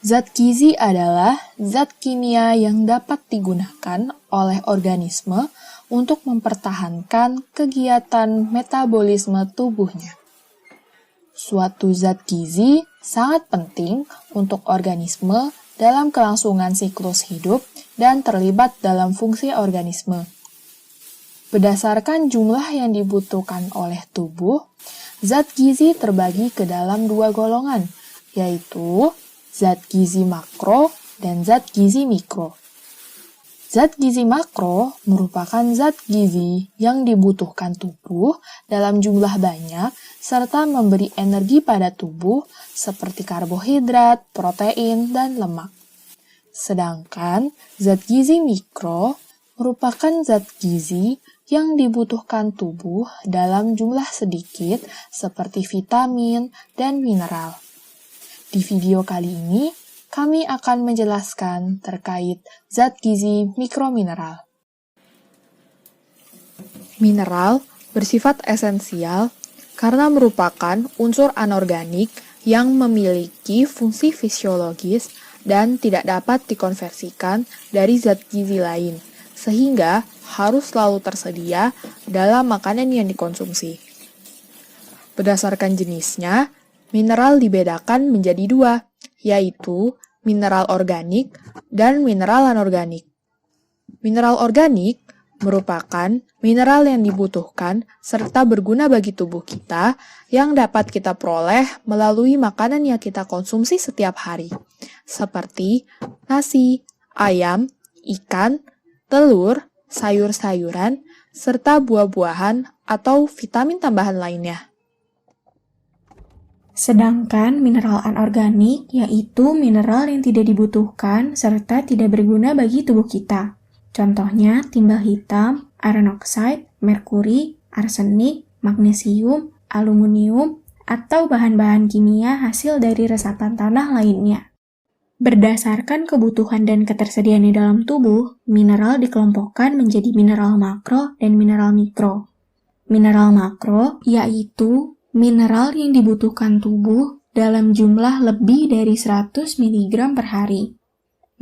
Zat gizi adalah zat kimia yang dapat digunakan oleh organisme untuk mempertahankan kegiatan metabolisme tubuhnya. Suatu zat gizi sangat penting untuk organisme dalam kelangsungan siklus hidup dan terlibat dalam fungsi organisme. Berdasarkan jumlah yang dibutuhkan oleh tubuh, zat gizi terbagi ke dalam 2 golongan, yaitu zat gizi makro dan zat gizi mikro. Zat gizi makro merupakan zat gizi yang dibutuhkan tubuh dalam jumlah banyak serta memberi energi pada tubuh seperti karbohidrat, protein, dan lemak. Sedangkan zat gizi mikro merupakan zat gizi yang dibutuhkan tubuh dalam jumlah sedikit seperti vitamin dan mineral. Di video kali ini, kami akan menjelaskan terkait zat gizi mikromineral. Mineral bersifat esensial karena merupakan unsur anorganik yang memiliki fungsi fisiologis dan tidak dapat dikonversikan dari zat gizi lain, sehingga harus selalu tersedia dalam makanan yang dikonsumsi. Berdasarkan jenisnya, mineral dibedakan menjadi 2, yaitu mineral organik dan mineral anorganik. Mineral organik merupakan mineral yang dibutuhkan serta berguna bagi tubuh kita yang dapat kita peroleh melalui makanan yang kita konsumsi setiap hari, seperti nasi, ayam, ikan, telur, sayur-sayuran, serta buah-buahan atau vitamin tambahan lainnya. Sedangkan mineral anorganik yaitu mineral yang tidak dibutuhkan serta tidak berguna bagi tubuh kita. Contohnya timbal hitam, iron oxide, merkuri, arsenik, magnesium, aluminium, atau bahan-bahan kimia hasil dari resapan tanah lainnya. Berdasarkan kebutuhan dan ketersediaan di dalam tubuh, mineral dikelompokkan menjadi mineral makro dan mineral mikro. Mineral makro yaitu mineral yang dibutuhkan tubuh dalam jumlah lebih dari 100 mg per hari.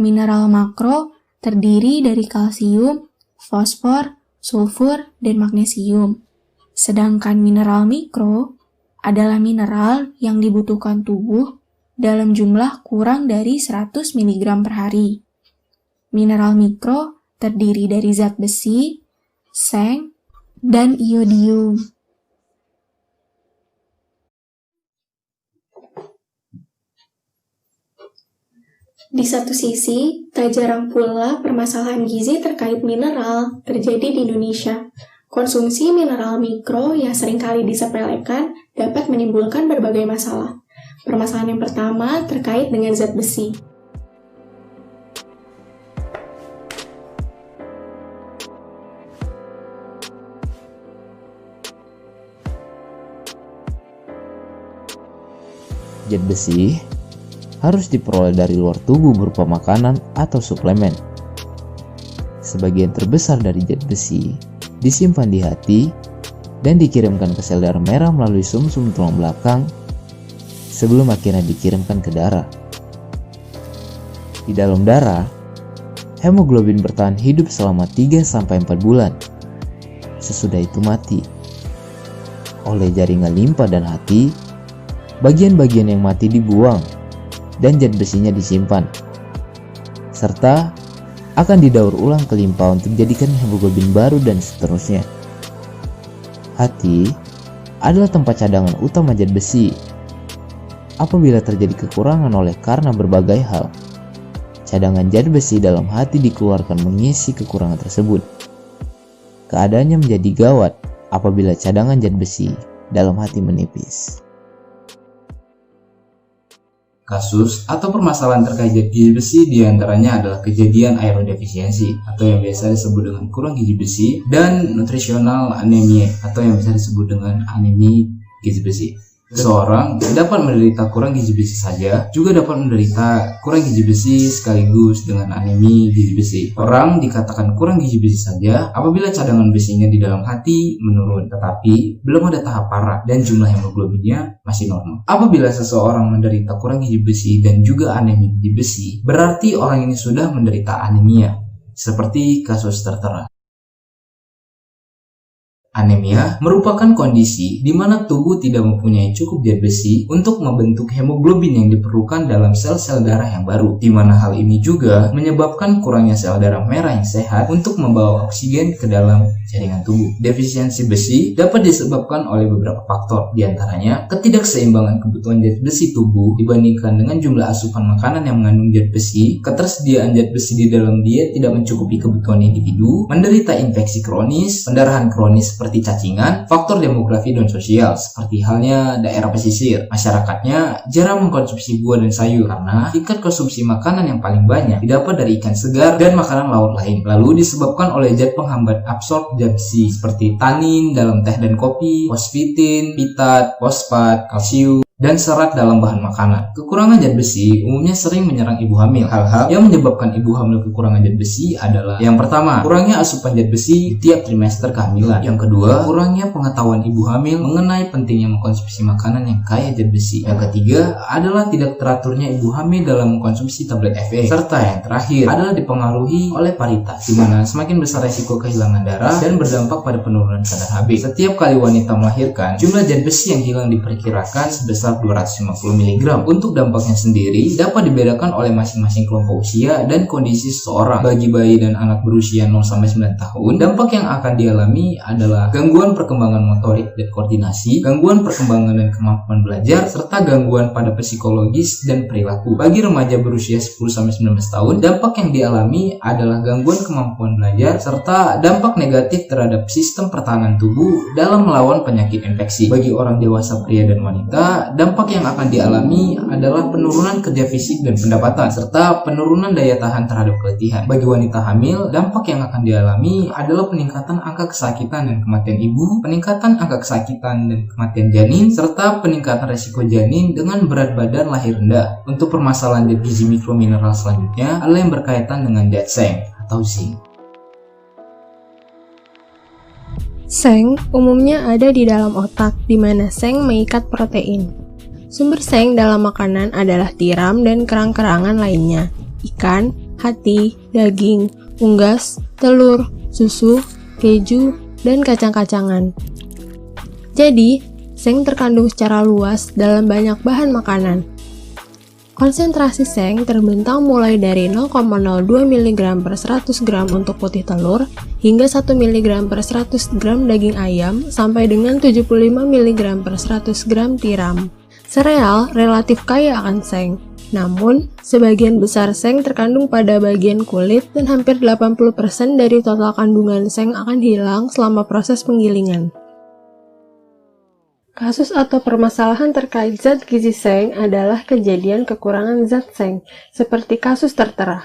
Mineral makro terdiri dari kalsium, fosfor, sulfur, dan magnesium. Sedangkan mineral mikro adalah mineral yang dibutuhkan tubuh dalam jumlah kurang dari 100 mg per hari. Mineral mikro terdiri dari zat besi, seng, dan iodium. Di satu sisi, tak jarang pula permasalahan gizi terkait mineral terjadi di Indonesia. Konsumsi mineral mikro yang seringkali disepelekan dapat menimbulkan berbagai masalah. Permasalahan yang pertama terkait dengan zat besi. Zat besi harus diperoleh dari luar tubuh berupa makanan atau suplemen. Sebagian terbesar dari zat besi disimpan di hati dan dikirimkan ke sel darah merah melalui sumsum tulang belakang sebelum akhirnya dikirimkan ke darah. Di dalam darah, hemoglobin bertahan hidup selama 3-4 bulan. Sesudah itu mati. Oleh jaringan limpa dan hati, bagian-bagian yang mati dibuang dan zat besinya disimpan, serta akan didaur ulang ke limpa untuk dijadikan hemoglobin baru dan seterusnya. Hati adalah tempat cadangan utama zat besi. Apabila terjadi kekurangan oleh karena berbagai hal, cadangan zat besi dalam hati dikeluarkan mengisi kekurangan tersebut. Keadaannya menjadi gawat apabila cadangan zat besi dalam hati menipis. Kasus atau permasalahan terkait zat gizi besi diantaranya adalah kejadian iodefisiensi atau yang biasa disebut dengan kurang gizi besi dan nutritional anemia atau yang bisa disebut dengan anemi gizi besi. Seseorang dapat menderita kurang gizi besi saja, juga dapat menderita kurang gizi besi sekaligus dengan anemi gizi besi. Orang dikatakan kurang gizi besi saja apabila cadangan besinya di dalam hati menurun, tetapi belum ada tahap parah dan jumlah hemoglobinnya masih normal. Apabila seseorang menderita kurang gizi besi dan juga anemi gizi besi, berarti orang ini sudah menderita anemia, seperti kasus tertera. Anemia merupakan kondisi di mana tubuh tidak mempunyai cukup zat besi untuk membentuk hemoglobin yang diperlukan dalam sel-sel darah yang baru, di mana hal ini juga menyebabkan kurangnya sel darah merah yang sehat untuk membawa oksigen ke dalam jaringan tubuh. Defisiensi besi dapat disebabkan oleh beberapa faktor, diantaranya ketidakseimbangan kebutuhan zat besi tubuh dibandingkan dengan jumlah asupan makanan yang mengandung zat besi, ketersediaan zat besi di dalam diet tidak mencukupi kebutuhan individu, menderita infeksi kronis, pendarahan kronis seperti cacingan, faktor demografi dan sosial seperti halnya daerah pesisir. Masyarakatnya jarang mengkonsumsi buah dan sayur karena tingkat konsumsi makanan yang paling banyak didapat dari ikan segar dan makanan laut lain. Lalu disebabkan oleh zat penghambat absorb zat besi seperti tanin dalam teh dan kopi, fosfitin, pitat, fosfat, kalsium, dan serat dalam bahan makanan. Kekurangan zat besi umumnya sering menyerang ibu hamil. Hal-hal yang menyebabkan ibu hamil kekurangan zat besi adalah: yang pertama, kurangnya asupan zat besi di tiap trimester kehamilan. Yang kedua, kurangnya pengetahuan ibu hamil mengenai pentingnya mengkonsumsi makanan yang kaya zat besi. Yang ketiga adalah tidak teraturnya ibu hamil dalam mengkonsumsi tablet FA. Serta yang terakhir adalah dipengaruhi oleh paritas, di mana semakin besar resiko kehilangan darah dan berdampak pada penurunan kadar Hb. Setiap kali wanita melahirkan, jumlah zat besi yang hilang diperkirakan sebesar 250 mg. Untuk dampaknya sendiri dapat dibedakan oleh masing-masing kelompok usia dan kondisi seseorang. Bagi bayi dan anak berusia 0-9 tahun, dampak yang akan dialami adalah gangguan perkembangan motorik dan koordinasi, gangguan perkembangan dan kemampuan belajar, serta gangguan pada psikologis dan perilaku. Bagi remaja berusia 10-19 tahun, dampak yang dialami adalah gangguan kemampuan belajar serta dampak negatif terhadap sistem pertahanan tubuh dalam melawan penyakit infeksi. Bagi orang dewasa pria dan wanita, dampak yang akan dialami adalah penurunan kerja fisik dan pendapatan, serta penurunan daya tahan terhadap keletihan. Bagi wanita hamil, dampak yang akan dialami adalah peningkatan angka kesakitan dan kematian ibu, peningkatan angka kesakitan dan kematian janin, serta peningkatan resiko janin dengan berat badan lahir rendah. Untuk permasalahan zat gizi mikromineral selanjutnya adalah yang berkaitan dengan zat seng atau zinc. Seng umumnya ada di dalam otak, di mana seng mengikat protein. Sumber seng dalam makanan adalah tiram dan kerang-kerangan lainnya, ikan, hati, daging, unggas, telur, susu, keju, dan kacang-kacangan. Jadi, seng terkandung secara luas dalam banyak bahan makanan. Konsentrasi seng terbentang mulai dari 0,02 mg per 100 gram untuk putih telur hingga 1 mg per 100 gram daging ayam sampai dengan 75 mg per 100 gram tiram. Sereal relatif kaya akan seng, namun sebagian besar seng terkandung pada bagian kulit dan hampir 80% dari total kandungan seng akan hilang selama proses penggilingan. Kasus atau permasalahan terkait zat gizi seng adalah kejadian kekurangan zat seng, seperti kasus tertera.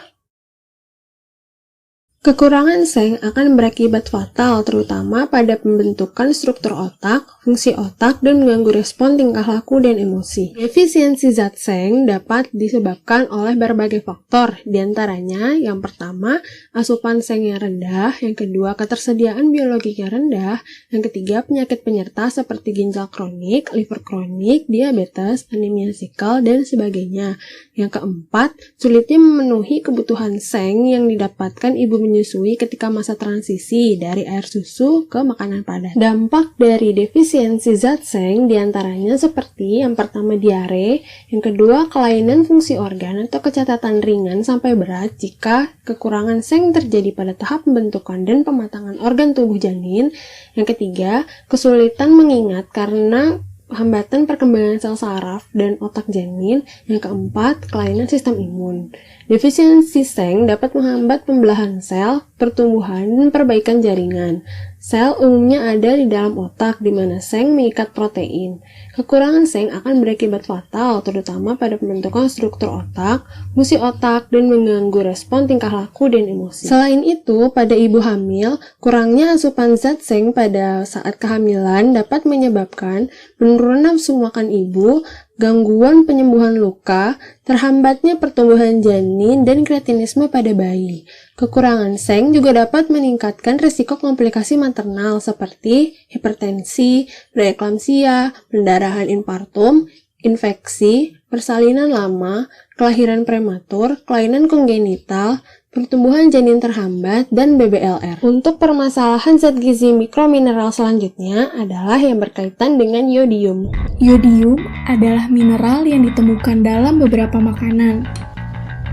Kekurangan seng akan berakibat fatal terutama pada pembentukan struktur otak, fungsi otak, dan mengganggu respon tingkah laku dan emosi. Defisiensi zat seng dapat disebabkan oleh berbagai faktor, diantaranya yang pertama, asupan seng yang rendah, yang kedua, ketersediaan biologik yang rendah, yang ketiga, penyakit penyerta seperti ginjal kronik, liver kronik, diabetes, anemia sickle, dan sebagainya. Yang keempat, sulitnya memenuhi kebutuhan seng yang didapatkan ibu menyusui ketika masa transisi dari air susu ke makanan padat. Dampak dari defisiensi zat seng diantaranya seperti yang pertama diare, yang kedua kelainan fungsi organ atau kecacatan ringan sampai berat jika kekurangan seng terjadi pada tahap pembentukan dan pematangan organ tubuh janin, yang ketiga kesulitan mengingat karena hambatan perkembangan sel saraf dan otak janin, yang keempat kelainan sistem imun. Defisiensi seng dapat menghambat pembelahan sel, pertumbuhan, dan perbaikan jaringan. Sel umumnya ada di dalam otak, di mana seng mengikat protein. Kekurangan seng akan berakibat fatal, terutama pada pembentukan struktur otak, fungsi otak, dan mengganggu respon tingkah laku dan emosi. Selain itu, pada ibu hamil, kurangnya asupan zat seng pada saat kehamilan dapat menyebabkan penurunan nafsu makan ibu, gangguan penyembuhan luka, terhambatnya pertumbuhan janin, dan kretinisme pada bayi. Kekurangan seng juga dapat meningkatkan risiko komplikasi maternal seperti hipertensi, preeklamsia, pendarahan infartum, infeksi, persalinan lama, kelahiran prematur, kelainan kongenital, pertumbuhan janin terhambat, dan BBLR. Untuk permasalahan zat gizi mikromineral selanjutnya adalah yang berkaitan dengan yodium. Yodium adalah mineral yang ditemukan dalam beberapa makanan.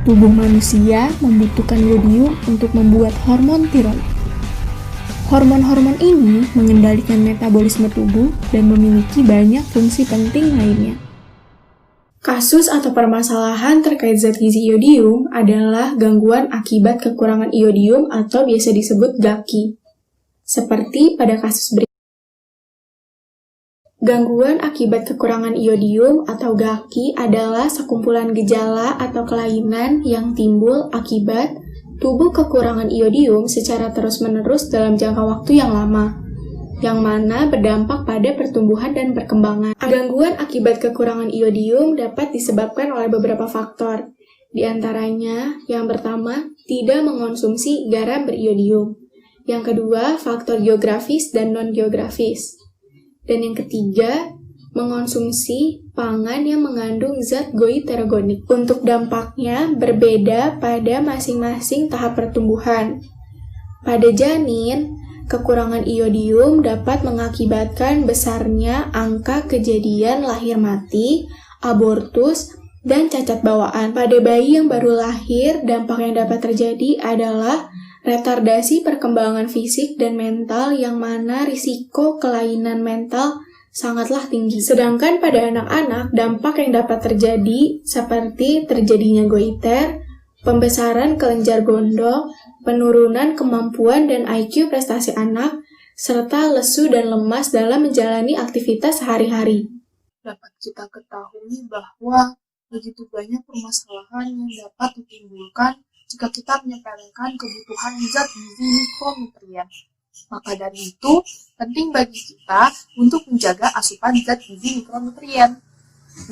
Tubuh manusia membutuhkan yodium untuk membuat hormon tiroid. Hormon-hormon ini mengendalikan metabolisme tubuh dan memiliki banyak fungsi penting lainnya. Kasus atau permasalahan terkait zat gizi iodium adalah gangguan akibat kekurangan iodium atau biasa disebut GAKI. Seperti pada kasus berikut. Gangguan akibat kekurangan iodium atau GAKI adalah sekumpulan gejala atau kelainan yang timbul akibat tubuh kekurangan iodium secara terus-menerus dalam jangka waktu yang lama, yang mana berdampak pada pertumbuhan dan perkembangan. Gangguan akibat kekurangan iodium dapat disebabkan oleh beberapa faktor. Di antaranya, yang pertama, tidak mengonsumsi garam beriodium. Yang kedua, faktor geografis dan non-geografis. Dan yang ketiga, mengonsumsi pangan yang mengandung zat goitergonik. Untuk dampaknya berbeda pada masing-masing tahap pertumbuhan. Pada janin, kekurangan iodium dapat mengakibatkan besarnya angka kejadian lahir mati, abortus, dan cacat bawaan. Pada bayi yang baru lahir, dampak yang dapat terjadi adalah retardasi perkembangan fisik dan mental yang mana risiko kelainan mental sangatlah tinggi. Sedangkan pada anak-anak, dampak yang dapat terjadi seperti terjadinya goiter, pembesaran kelenjar gondok, penurunan kemampuan dan IQ prestasi anak, serta lesu dan lemas dalam menjalani aktivitas sehari-hari. Dapat kita ketahui bahwa begitu banyak permasalahan yang dapat ditimbulkan jika kita menyepelekan kebutuhan zat gizi mikronutrien. Maka dari itu, penting bagi kita untuk menjaga asupan zat gizi mikronutrien.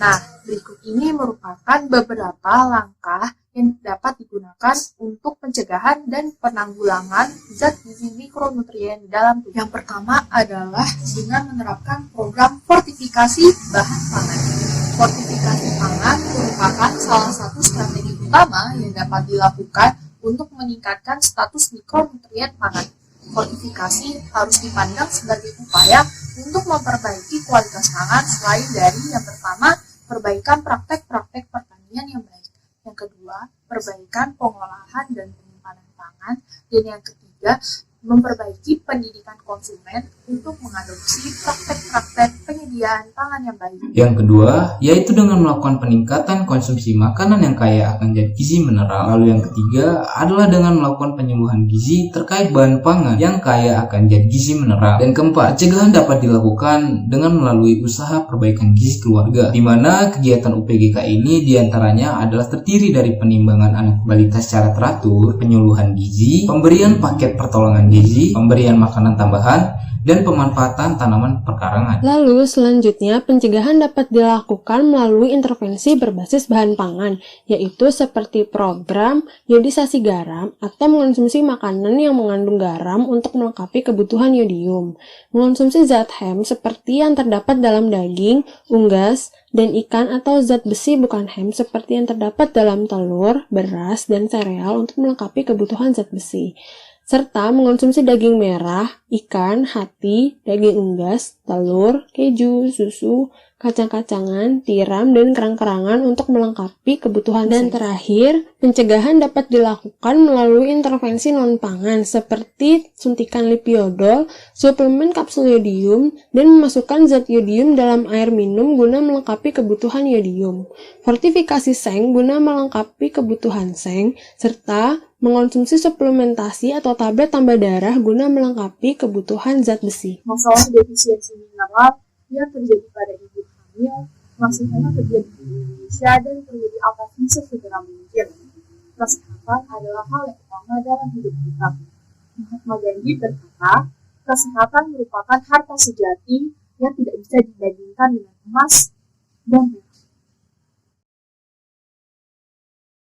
Nah, berikut ini merupakan beberapa langkah yang dapat digunakan untuk pencegahan dan penanggulangan zat gizi mikronutrien di dalam tubuh. Yang pertama adalah dengan menerapkan program fortifikasi bahan pangan. Fortifikasi pangan merupakan salah satu strategi utama yang dapat dilakukan untuk meningkatkan status mikronutrien pangan. Fortifikasi harus dipandang sebagai upaya untuk memperbaiki kualitas pangan selain dari yang pertama, perbaikan praktek-praktek pertanian yang baik. Yang kedua, perbaikan pengolahan dan penyimpanan pangan. Dan yang ketiga, memperbaiki pendidikan konsumen untuk mengadopsi praktek-praktek penyediaan pangan yang baik. Yang kedua, yaitu dengan melakukan peningkatan konsumsi makanan yang kaya akan zat gizi mineral. Lalu yang ketiga adalah dengan melakukan penyembuhan gizi terkait bahan pangan yang kaya akan zat gizi mineral. Dan keempat, pencegahan dapat dilakukan dengan melalui usaha perbaikan gizi keluarga, di mana kegiatan UPGK ini diantaranya adalah terdiri dari penimbangan anak balita secara teratur, penyuluhan gizi, pemberian paket pertolongan gizi, pemberian makanan tambahan, dan pemanfaatan tanaman perkarangan. Lalu selanjutnya pencegahan dapat dilakukan melalui intervensi berbasis bahan pangan, yaitu seperti program iodisasi garam atau mengonsumsi makanan yang mengandung garam untuk melengkapi kebutuhan yodium. Mengonsumsi zat hem seperti yang terdapat dalam daging, unggas, dan ikan atau zat besi bukan hem seperti yang terdapat dalam telur, beras, dan sereal untuk melengkapi kebutuhan zat besi. Serta mengonsumsi daging merah, ikan, hati, daging unggas, telur, keju, susu, kacang-kacangan, tiram, dan kerang-kerangan untuk melengkapi kebutuhan dan terakhir, pencegahan dapat dilakukan melalui intervensi non-pangan seperti suntikan lipiodol, suplemen kapsul yodium, dan memasukkan zat yodium dalam air minum guna melengkapi kebutuhan yodium, fortifikasi seng guna melengkapi kebutuhan seng, serta mengonsumsi suplementasi atau tablet tambah darah guna melengkapi kebutuhan zat besi. Masalah defisiensi mineral yang terjadi pada ibu hamil masih hanya terjadi di Indonesia dan perlu diatasi sesegera mungkin. Kesehatan adalah hal yang utama dalam hidup kita. Mahatma Gandhi berkata, kesehatan merupakan harta sejati yang tidak bisa dibandingkan dengan emas dan perak.